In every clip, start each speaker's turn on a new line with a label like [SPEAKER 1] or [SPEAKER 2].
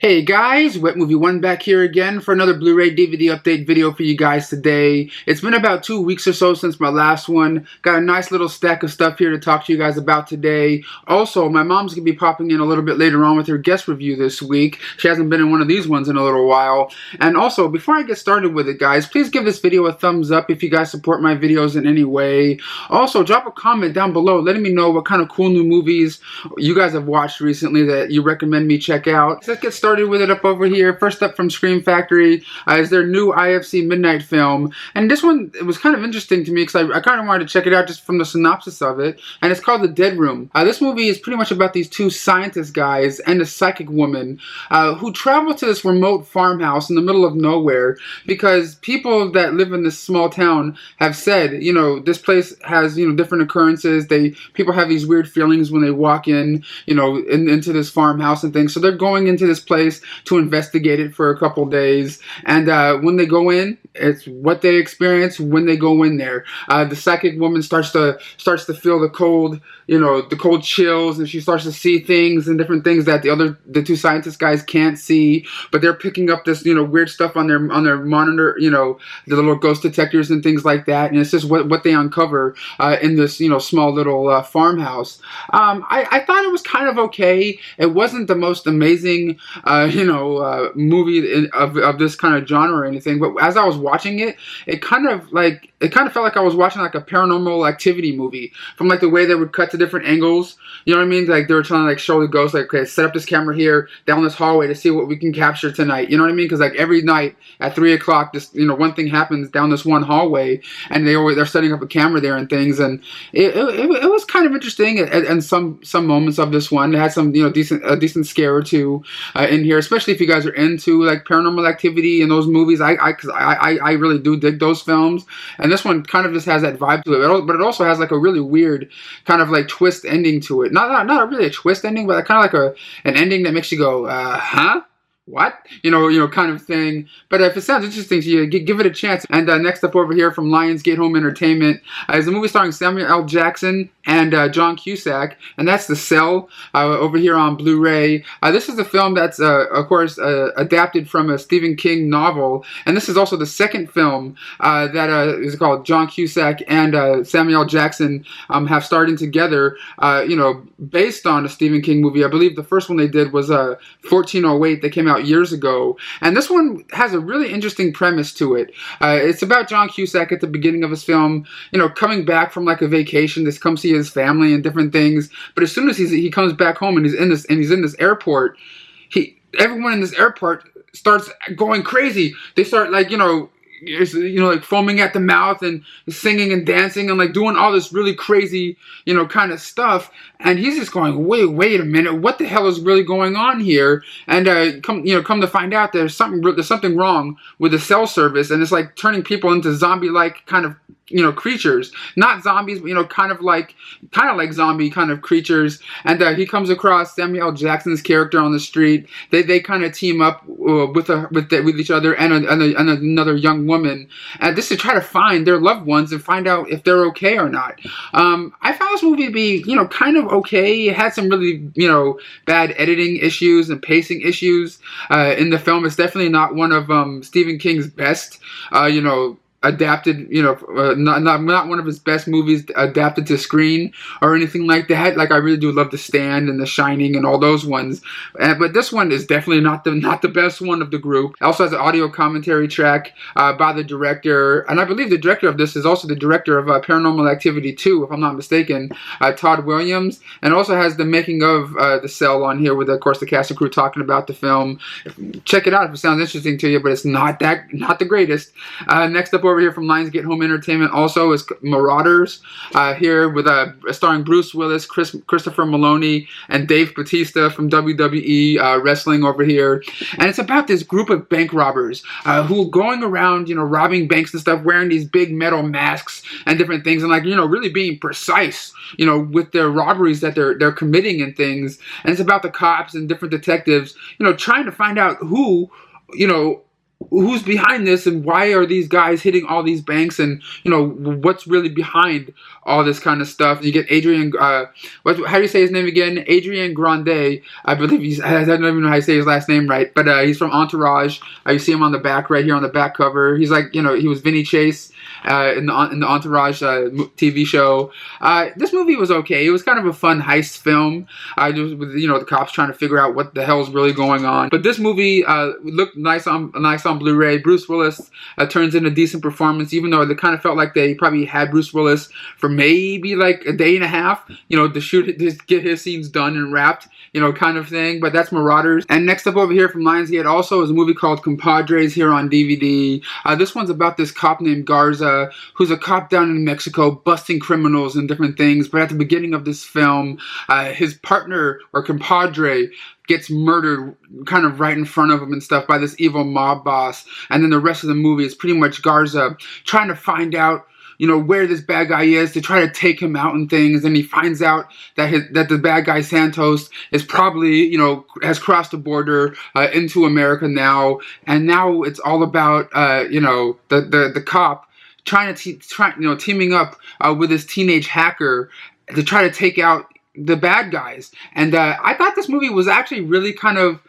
[SPEAKER 1] Hey guys, Wet Movie 1 back here again for another Blu-ray DVD update video for you guys today. It's been about 2 weeks or so since my last one. Got a nice little stack of stuff here to talk to you guys about today. Also, my mom's going to be popping in a little bit later on with her guest review this week. She hasn't been in one of these ones in a little while. And also, before I get started with it guys, please give this video a thumbs up if you guys support my videos in any way. Also, drop a comment down below letting me know what kind of cool new movies you guys have watched recently that you recommend me check out. Let's get started with it up over here. First up from Scream Factory is their new IFC Midnight film, and this one, it was kind of interesting to me because I kind of wanted to check it out just from the synopsis of it, and it's called The Dead Room. This movie is pretty much about these two scientist guys and a psychic woman who travel to this remote farmhouse in the middle of nowhere because people that live in this small town have said, you know, this place has, you know, different occurrences. People have these weird feelings when they walk in, you know, into this farmhouse and things. So they're going into this place to investigate it for a couple days, and when they go in, it's what they experience when they go in there. The psychic woman starts to feel the cold, you know, the cold chills, and she starts to see things and different things that the two scientist guys can't see, but they're picking up this, you know, weird stuff on their monitor, you know, the little ghost detectors and things like that, and it's just what they uncover in this, you know, small little farmhouse. I thought it was kind of okay. It wasn't the most amazing movie of this kind of genre or anything, but as I was watching it, it kind of felt like I was watching like a Paranormal Activity movie, from like the way they would cut to different angles, you know what I mean? Like they were trying to like show the ghost, like, okay, set up this camera here down this hallway to see what we can capture tonight, you know what I mean? Because like every night at 3 o'clock, this, you know, one thing happens down this one hallway, and they're setting up a camera there and things, and it was kind of interesting and some moments of this one. It had some, you know, decent scare or two in here, especially if you guys are into like Paranormal Activity and those movies. I really do dig those films, and this one kind of just has that vibe to it, but it also has like a really weird kind of like twist ending to it. Not really a twist ending, but kind of like an ending that makes you go, huh? What? You know, kind of thing. But if it sounds interesting to you, give it a chance. And next up over here from Lionsgate Home Entertainment is a movie starring Samuel L. Jackson and John Cusack, and that's The Cell over here on Blu-ray. This is a film that's, of course, adapted from a Stephen King novel, and this is also the second film that is called John Cusack and Samuel L. Jackson have starred in together, you know, based on a Stephen King movie. I believe the first one they did was 1408 that came out years ago, and this one has a really interesting premise to it. It's about John Cusack at the beginning of his film, you know, coming back from like a vacation to come see his family and different things. But as soon as he comes back home and he's in this airport, everyone in this airport starts going crazy. They start like, you know, like foaming at the mouth and singing and dancing and like doing all this really crazy, you know, kind of stuff. And he's just going, wait a minute, what the hell is really going on here? And come to find out there's something wrong with the cell service, and it's like turning people into zombie-like kind of, you know, creatures. Not zombies, but, you know, kind of like zombie kind of creatures. And he comes across Samuel L. Jackson's character on the street. They kind of team up with each other and another young woman, and this to try to find their loved ones and find out if they're okay or not. I found this movie to be, you know, kind of okay. It had some really, you know, bad editing issues and pacing issues in the film. It's definitely not one of Stephen King's best, you know, adapted, you know, not one of his best movies adapted to screen or anything like that. Like I really do love The Stand and The Shining and all those ones, but this one is definitely not the best one of the group. It also has an audio commentary track by the director, and I believe the director of this is also the director of Paranormal Activity 2, if I'm not mistaken, Todd Williams, and also has the making of The Cell on here with, of course, the cast and crew talking about the film. Check it out if it sounds interesting to you, but it's not the greatest. Next up over here from Lionsgate Home Entertainment also is Marauders, here with starring Bruce Willis, Christopher Meloni, and Dave Bautista from WWE wrestling over here. And it's about this group of bank robbers who are going around, you know, robbing banks and stuff, wearing these big metal masks and different things, and like, you know, really being precise, you know, with their robberies that they're committing and things. And it's about the cops and different detectives, you know, trying to find out who, you know, who's behind this, and why are these guys hitting all these banks, and what's really behind all this kind of stuff. And you get Adrian, how do you say his name again? Adrian Grenier, I believe I don't even know how to say his last name right, but he's from Entourage. You see him on the back right here on the back cover. He's like, he was Vinny Chase in the Entourage TV show. This movie was okay. It was kind of a fun heist film, just with the cops trying to figure out what the hell's really going on. But this movie looked nice on Blu-ray. Bruce Willis turns in a decent performance, even though it kind of felt like they probably had Bruce Willis for maybe like a day and a half, to shoot, to get his scenes done and wrapped, kind of thing. But that's Marauders. And next up over here from Lionsgate also is a movie called Compadres here on DVD. This one's about this cop named Garza, who's a cop down in Mexico busting criminals and different things. But at the beginning of this film, his partner or compadre gets murdered kind of right in front of him and stuff by this evil mob boss. And then the rest of the movie is pretty much Garza trying to find out where this bad guy is, to try to take him out and things. And he finds out that the bad guy Santos is probably, has crossed the border into America now. And now it's all about, the cop teaming up with this teenage hacker to try to take out the bad guys. And I thought this movie was actually really kind of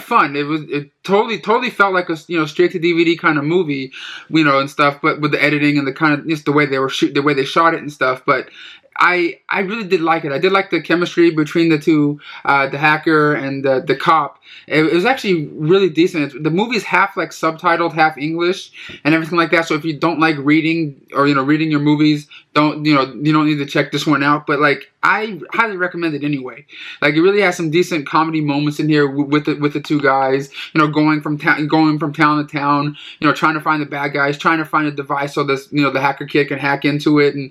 [SPEAKER 1] fun. It totally felt like a straight to DVD kind of movie, and stuff. But with the editing and the kind of just the way they shot it and stuff. But I really did like it. I did like the chemistry between the two, the hacker and the cop. It was actually really decent. The movie's half like subtitled, half English, and everything like that. So if you don't like reading or reading your movies, you don't need to check this one out. But like, I highly recommend it anyway. Like, it really has some decent comedy moments in here with the two guys, going from town to town, trying to find the bad guys, trying to find a device so this, the hacker kid can hack into it, and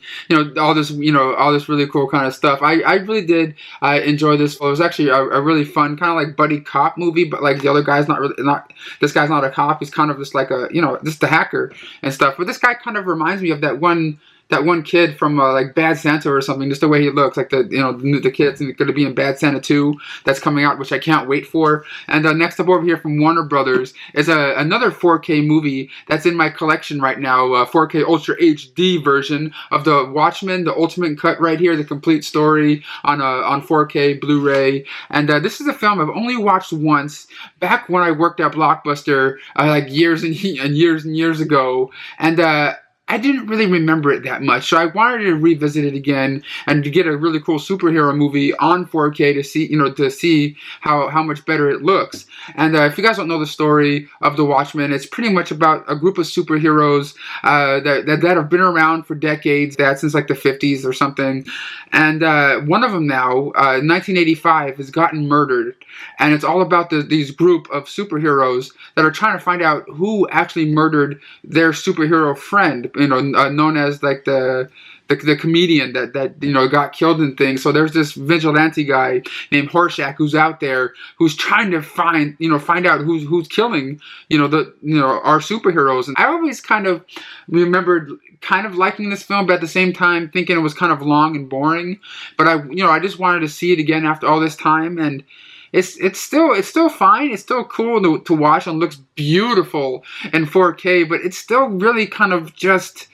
[SPEAKER 1] all this really cool kind of stuff. I really did enjoy this. It was actually a really fun kind of like buddy cop movie, but like the other guy's this guy's not a cop. He's kind of just like just the hacker and stuff. But this guy kind of reminds me of that one kid from like Bad Santa or something, just the way he looks, like the kid's going to be in Bad Santa 2 that's coming out, which I can't wait for. And next up over here from Warner Brothers is another 4K movie that's in my collection right now, 4K Ultra HD version of the Watchmen, the Ultimate Cut right here, the complete story on 4K Blu-ray. And this is a film I've only watched once, back when I worked at Blockbuster like years and years ago. And I didn't really remember it that much, so I wanted to revisit it again and to get a really cool superhero movie on 4K to see how much better it looks. And if you guys don't know the story of The Watchmen, it's pretty much about a group of superheroes that have been around for decades, since like the 50s or something. And one of them now, in 1985, has gotten murdered, and it's all about these group of superheroes that are trying to find out who actually murdered their superhero friend, known as like the comedian that got killed and things. So there's this vigilante guy named Horshack who's out there who's trying to find out who's killing our superheroes. And I always kind of remembered kind of liking this film, but at the same time thinking it was kind of long and boring. But I just wanted to see it again after all this time, and it's still fine. It's still cool to watch and looks beautiful in 4K, but it's still really kind of just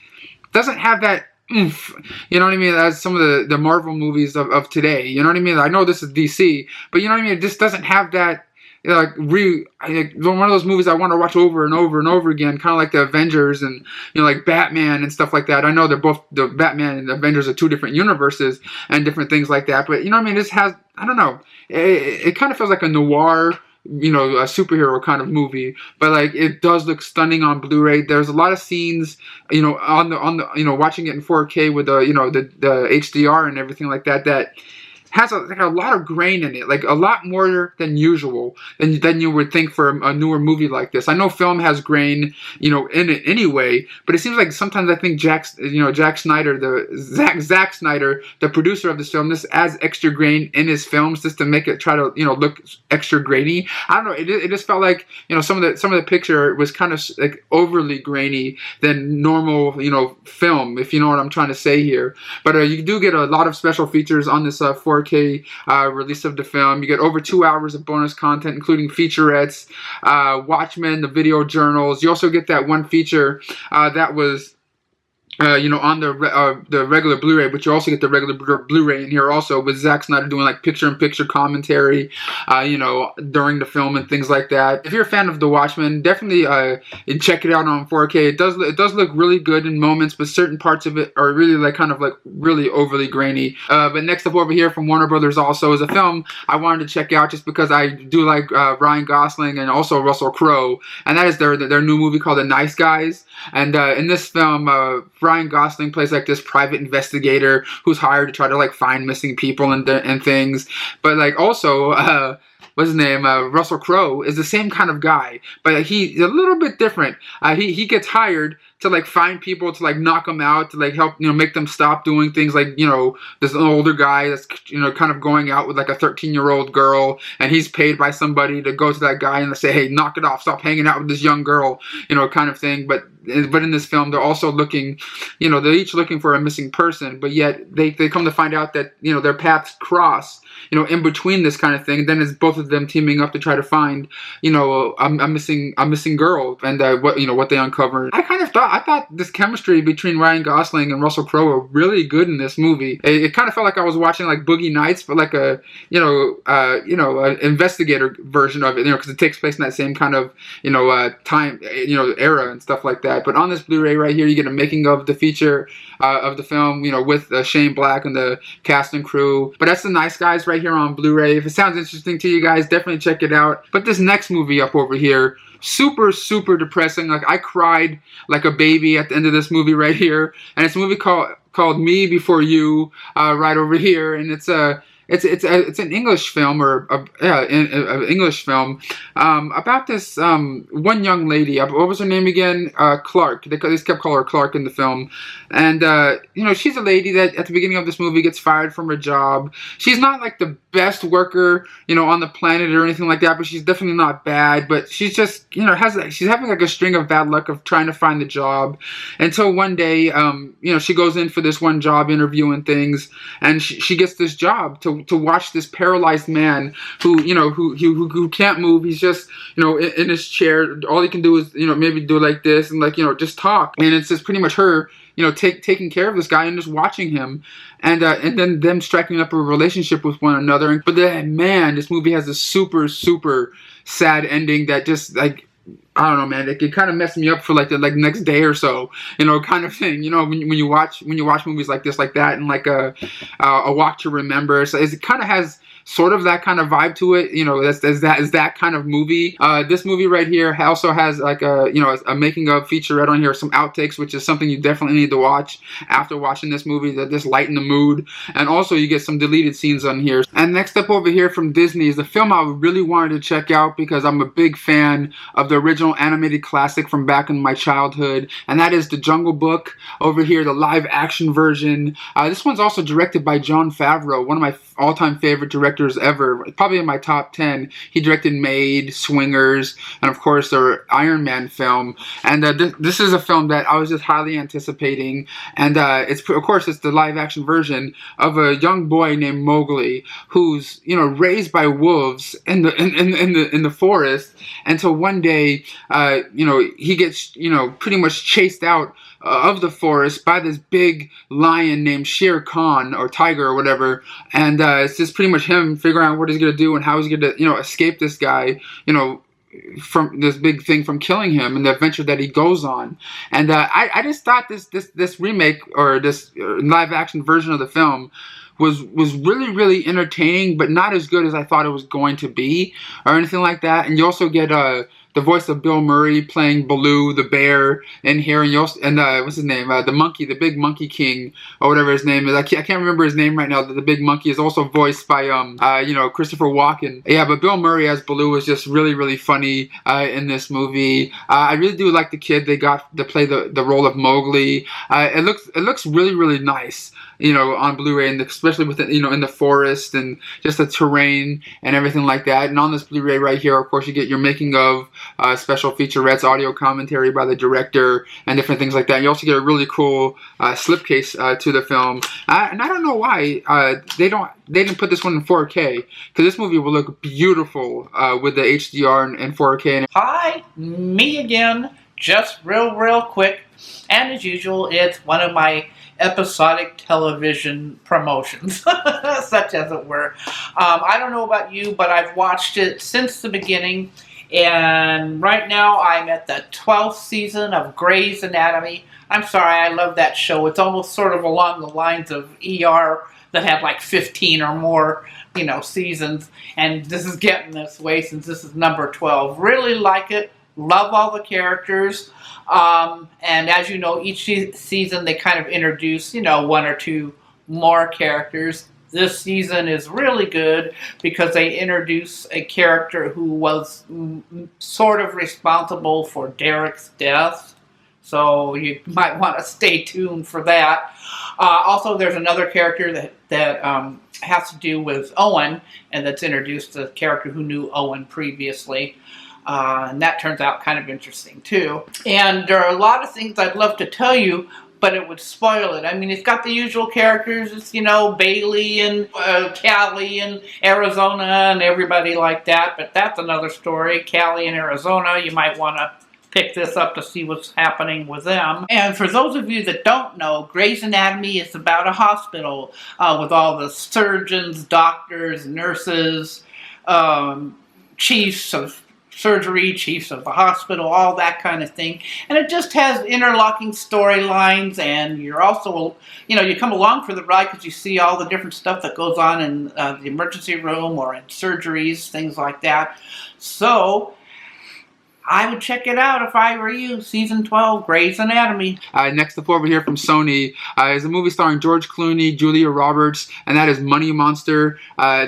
[SPEAKER 1] doesn't have that oomph, you know what I mean, as some of the Marvel movies of today. You know what I mean? I know this is DC, but you know what I mean? It just doesn't have that one of those movies I want to watch over and over and over again, kind of like the Avengers and like Batman and stuff like that. I know they're both, the Batman and the Avengers are two different universes and different things like that, but you know what I mean, this has, I don't know, it kind of feels like a noir, a superhero kind of movie, but like it does look stunning on Blu-ray. There's a lot of scenes, on the watching it in 4K with the HDR and everything like that has a lot of grain in it, like a lot more than usual than you would think for a newer movie like this. I know film has grain, in it anyway, but it seems like sometimes I think Zack Snyder, Zack Snyder, the producer of this film, this adds extra grain in his films just to make it try to look extra grainy. I don't know. It just felt like some of the picture was kind of like overly grainy than normal film, if you know what I'm trying to say here. But you do get a lot of special features on this 4K 4K release of the film. You get over 2 hours of bonus content, including featurettes, Watchmen, the video journals. You also get that one feature that was on the regular Blu-ray, but you also get the regular Blu-ray in here also, with Zack Snyder doing like picture-in-picture commentary, during the film and things like that. If you're a fan of The Watchmen, definitely check it out on 4K. It does look really good in moments, but certain parts of it are really really overly grainy. But next up over here from Warner Brothers also is a film I wanted to check out just because I do like Ryan Gosling and also Russell Crowe, and that is their new movie called The Nice Guys. And in this film, Ryan Gosling plays like this private investigator who's hired to try to like find missing people and things. But like also, what's his name? Russell Crowe is the same kind of guy, but he's a little bit different. He gets hired to like find people to like knock them out, to like help make them stop doing things like this older guy that's kind of going out with like a 13-year-old girl, and he's paid by somebody to go to that guy and say, hey, knock it off, stop hanging out with this young girl, kind of thing. But in this film, they're also looking, they're each looking for a missing person, but yet they come to find out that their paths cross in between this kind of thing. And then it's both of them teaming up to try to find a missing girl, and what they uncover. I thought this chemistry between Ryan Gosling and Russell Crowe were really good in this movie. It kind of felt like I was watching like Boogie Nights, but like an investigator version of it, because it takes place in that same kind of time, era and stuff like that. But on this Blu-ray right here, you get a making of the feature of the film, with Shane Black and the cast and crew. But that's The Nice Guys right here on Blu-ray. If it sounds interesting to you guys, definitely check it out. But this next movie up over here, super, super depressing. Like, I cried like a baby at the end of this movie right here. And it's a movie called Me Before You, right over here. And it's an English film, an English film about this one young lady. What was her name again? Clarke. They just kept calling her Clarke in the film. And she's a lady that at the beginning of this movie gets fired from her job. She's not like the best worker on the planet or anything like that, but she's definitely not bad. But she's just she's having like a string of bad luck of trying to find the job, until one day she goes in for this one job interview and things, and she gets this job to watch this paralyzed man who can't move. He's just in his chair. All he can do is maybe do like this and just talk. And it's just pretty much her taking care of this guy and just watching him, and then them striking up a relationship with one another. But then, man, this movie has a super, super sad ending that just like, I don't know, man. It kind of messed me up for like the next day or so, kind of thing. When you watch movies like this, like that, and like a Walk to Remember. So it kind of has sort of that kind of vibe to it. Is that kind of movie. This movie right here also has like a making of featurette on here, some outtakes, which is something you definitely need to watch after watching this movie, that just lighten the mood. And also you get some deleted scenes on here. And next up over here from Disney is the film I really wanted to check out because I'm a big fan of the original animated classic from back in my childhood, and that is The Jungle Book. Over here, the live action version. This one's also directed by Jon Favreau, one of my all-time favorite directors ever, probably in my top 10. He directed Maid, Swingers, and of course the Iron Man film. And this is a film that I was just highly anticipating. And it's the live-action version of a young boy named Mowgli, who's raised by wolves in the forest until one day he gets pretty much chased out of the forest by this big lion named Shere Khan, or Tiger or whatever. And it's just pretty much him figuring out what he's going to do and how he's going to escape this guy from this big thing from killing him, and the adventure that he goes on. And I just thought this remake, or this live action version of the film was really, really entertaining, but not as good as I thought it was going to be or anything like that. And you also get the voice of Bill Murray playing Baloo the bear in here, and what's his name? The monkey, the big monkey king, or whatever his name is. I can't remember his name right now. The big monkey is also voiced by Christopher Walken. Yeah, but Bill Murray as Baloo is just really, really funny in this movie. I really do like the kid they got to play the role of Mowgli. It looks really, really nice. on Blu-ray, and especially with the, in the forest and just the terrain and everything like that. And on this Blu-ray right here, of course, you get your making of, special featurettes, audio commentary by the director, and different things like that. You also get a really cool slipcase to the film, and I don't know why they didn't put this one in 4K, because this movie will look beautiful with the HDR and 4K.
[SPEAKER 2] Hi, me again. Just real quick, and as usual, it's one of my episodic television promotions, such as it were. I don't know about you, but I've watched it since the beginning, and right now I'm at the 12th season of Grey's Anatomy. I'm sorry, I love that show. It's almost sort of along the lines of ER that had like 15 or more, seasons, and this is getting this way since this is number 12. Really like it. Love all the characters, and as you know, each season they kind of introduce, one or two more characters. This season is really good because they introduce a character who was sort of responsible for Derek's death, so you might want to stay tuned for that. Also, there's another character that has to do with Owen, and that's introduced, a character who knew Owen previously. And that turns out kind of interesting too. And there are a lot of things I'd love to tell you, but it would spoil it. I mean, it's got the usual characters, it's, Bailey and Callie and Arizona and everybody like that, but that's another story. Callie and Arizona, you might want to pick this up to see what's happening with them. And for those of you that don't know, Grey's Anatomy is about a hospital with all the surgeons, doctors, nurses, chiefs of surgery, chiefs of the hospital, all that kind of thing. And it just has interlocking storylines, and you're also, you come along for the ride because you see all the different stuff that goes on in the emergency room or in surgeries, things like that. So I would check it out if I were you. Season 12, Grey's Anatomy.
[SPEAKER 1] Next up over here from Sony is a movie starring George Clooney, Julia Roberts, and that is Money Monster.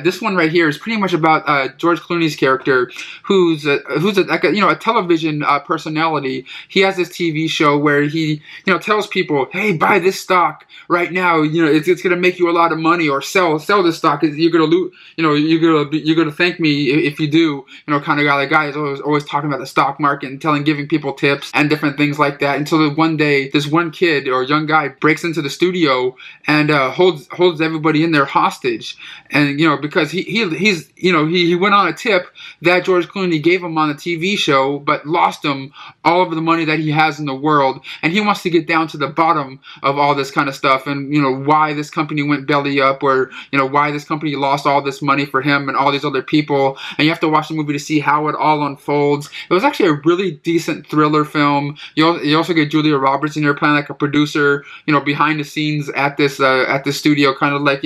[SPEAKER 1] This one right here is pretty much about George Clooney's character, who's a television personality. He has this TV show where he tells people, hey, buy this stock right now. It's gonna make you a lot of money, or sell this stock. You're gonna lose. You're gonna thank me if you do. Kind of guy. That guy is always talking about the stock market and giving people tips and different things like that, until one day this one kid or young guy breaks into the studio and holds everybody in there hostage, and because he went on a tip that George Clooney gave him on a TV show, but lost him all of the money that he has in the world, and he wants to get down to the bottom of all this kind of stuff, and why this company went belly up, or why this company lost all this money for him and all these other people. And you have to watch the movie to see how it all unfolds. It was actually a really decent thriller film. You also get Julia Roberts in here playing like a producer, behind the scenes at this studio, kind of like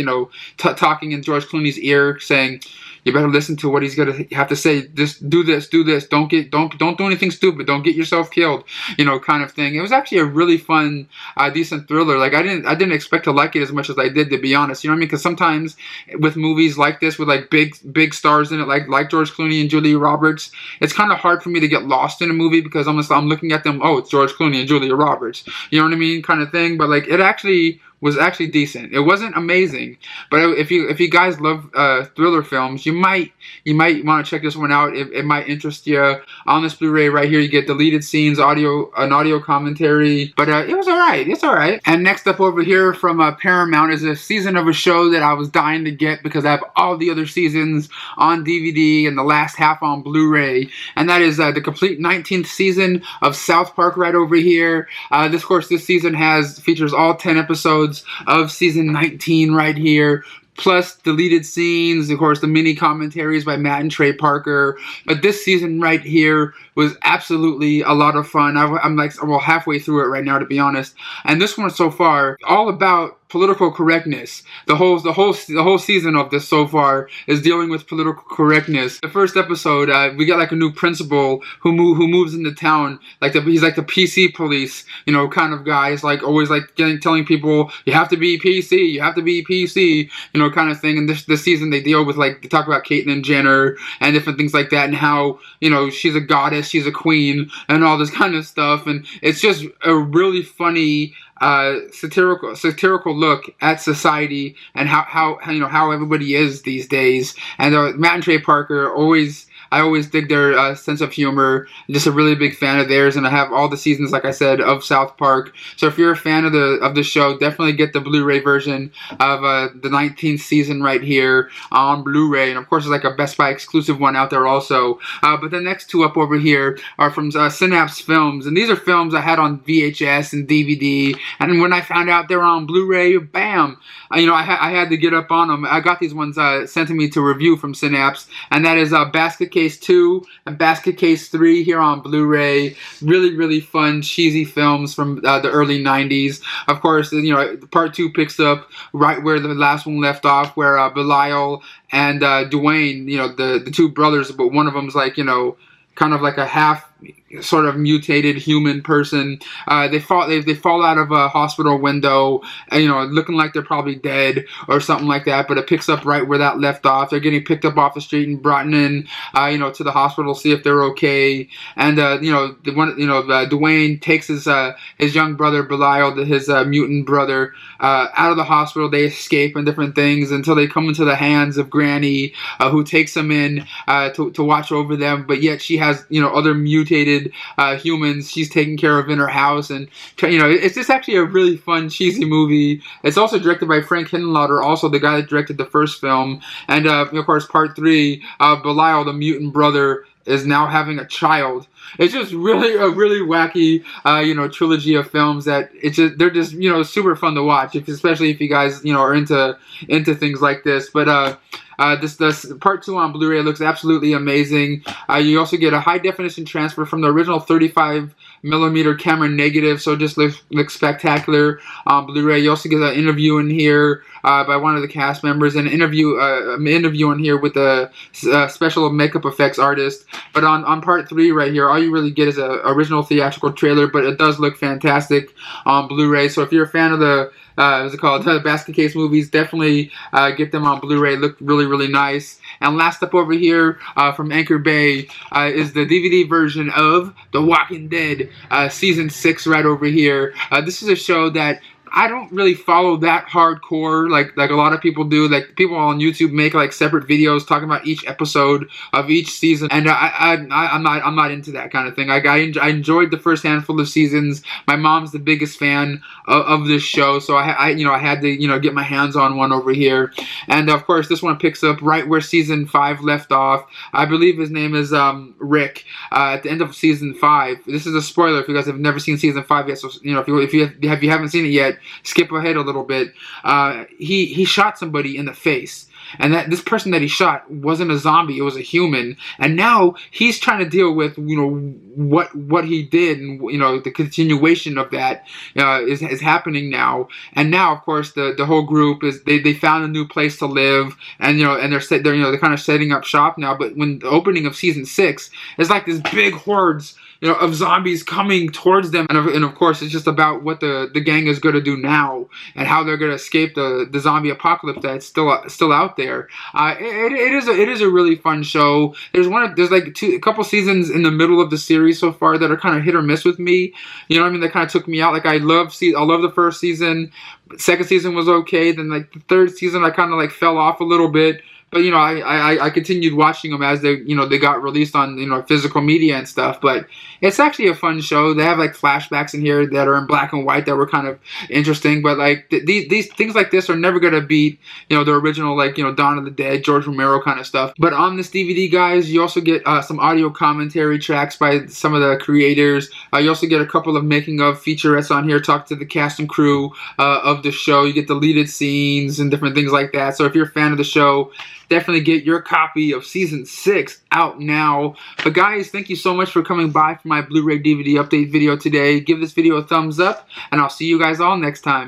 [SPEAKER 1] talking in George Clooney's ear, saying, you better listen to what he's gonna have to say. Just do this. Don't do anything stupid. Don't get yourself killed. Kind of thing. It was actually a really fun, decent thriller. Like I didn't expect to like it as much as I did, to be honest. You know what I mean? Because sometimes with movies like this, with like big stars in it, like George Clooney and Julia Roberts, it's kind of hard for me to get lost in a movie because I'm looking at them. Oh, it's George Clooney and Julia Roberts. You know what I mean? Kind of thing. But like it actually was actually decent. It wasn't amazing, but if you guys love thriller films, you might want to check this one out. It might interest you. On this Blu-ray right here, you get deleted scenes, an audio commentary, but it was alright. It's alright. And next up over here from Paramount is a season of a show that I was dying to get because I have all the other seasons on DVD and the last half on Blu-ray, and that is the complete 19th season of South Park right over here. This season features all 10 episodes of season 19 right here, plus deleted scenes, of course, the mini commentaries by Matt and Trey Parker. But this season right here was absolutely a lot of fun. I'm like, well, halfway through it right now, to be honest. And this one so far, all about political correctness. The whole season of this so far is dealing with political correctness. The first episode, we got like a new principal who moves into town. He's like the PC police, kind of guy. He's like always like telling people you have to be PC, kind of thing. And this season they deal with they talk about Caitlyn Jenner and different things like that, and how she's a goddess, she's a queen, and all this kind of stuff. And it's just a really funny satirical look at society and how everybody is these days. And Matt and Trey Parker I always dig their sense of humor. I'm just a really big fan of theirs, and I have all the seasons, like I said, of South Park. So if you're a fan of the show, definitely get the Blu-ray version of the 19th season right here on Blu-ray. And of course, there's like a Best Buy exclusive one out there also. But the next two up over here are from Synapse Films, and these are films I had on VHS and DVD. And when I found out they were on Blu-ray, bam! I had to get up on them. I got these ones sent to me to review from Synapse, and that is Basket Case 2 and Basket Case 3 here on Blu-ray. Really, really fun, cheesy films from the early 90s. Of course, part 2 picks up right where the last one left off, where Belial and Dwayne, the two brothers, but one of them's like, kind of like a half sort of mutated human person. They fall out of a hospital window, looking like they're probably dead or something like that. But it picks up right where that left off. They're getting picked up off the street and brought in, to the hospital, see if they're okay. And Dwayne takes his young brother Belial, his mutant brother, out of the hospital. They escape and different things until they come into the hands of Granny, who takes them in to watch over them. But yet she has other mutated humans she's taking care of in her house, and it's just actually a really fun, cheesy movie. It's also directed by Frank Henenlotter, also the guy that directed the first film. And of course, part 3, Belial, the mutant brother, is now having a child. It's just really a really wacky, trilogy of films that they're just super fun to watch, especially if you guys are into things like this. But this part 2 on Blu-ray looks absolutely amazing. You also get a high definition transfer from the original 35mm camera negative, so it just looks spectacular on Blu-ray. You also get an interview in here by one of the cast members, and an interview in here with a special makeup effects artist. But on part 3 right here, all you really get is an original theatrical trailer, but it does look fantastic on Blu-ray. So if you're a fan of the the Basket Case movies, definitely get them on Blu-ray. Look really, really nice. And last up over here from Anchor Bay is the DVD version of The Walking Dead Season 6 right over here. This is a show that I don't really follow that hardcore like a lot of people do. Like, people on YouTube make like separate videos talking about each episode of each season, and I'm not into that kind of thing. Like, I enjoyed the first handful of seasons. My mom's the biggest fan of this show, so I had to get my hands on one over here. And of course, this one picks up right where season 5 left off. I believe his name is Rick at the end of season 5. This is a spoiler if you guys have never seen season 5 yet. So if you haven't seen it yet, skip ahead a little bit. He shot somebody in the face, and this person that he shot wasn't a zombie; it was a human. And now he's trying to deal with what he did, and the continuation of that is happening now. And now, of course, the whole group is they found a new place to live, and they're kind of setting up shop now. But when the opening of season 6, it's like this big hordes of zombies coming towards them, and of course, it's just about what the gang is going to do now, and how they're going to escape the zombie apocalypse that's still out there. It is a really fun show. There's like a couple seasons in the middle of the series so far that are kind of hit or miss with me. That kind of took me out. Like, I love the first season. Second season was okay. Then like the third season, I kind of like fell off a little bit. But I continued watching them as they got released on physical media and stuff. But it's actually a fun show. They have like flashbacks in here that are in black and white that were kind of interesting. But like these things like this are never gonna beat the original, like Dawn of the Dead, George Romero kind of stuff. But on this DVD, guys, you also get some audio commentary tracks by some of the creators. You also get a couple of making of featurettes on here, talk to the cast and crew of the show. You get deleted scenes and different things like that. So if you're a fan of the show, definitely get your copy of season 6 out now. But guys, thank you so much for coming by for my Blu-ray DVD update video today. Give this video a thumbs up, and I'll see you guys all next time.